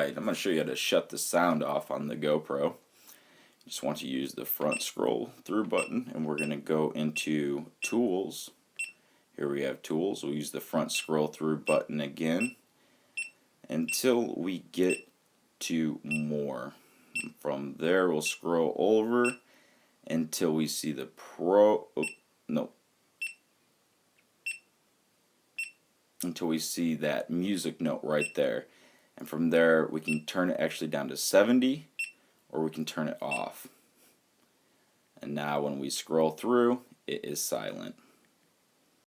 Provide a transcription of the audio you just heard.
Alright, I'm going to show you how to shut the sound off on the GoPro. Just want to use the front scroll through button, and we're going to go into Tools. Here we have Tools. We'll use the front scroll through button again until we get to More. From there we'll scroll over until we see the until we see that music note right there. And from there we can turn it actually down to 70, or we can turn it off. And now when we scroll through, it is silent.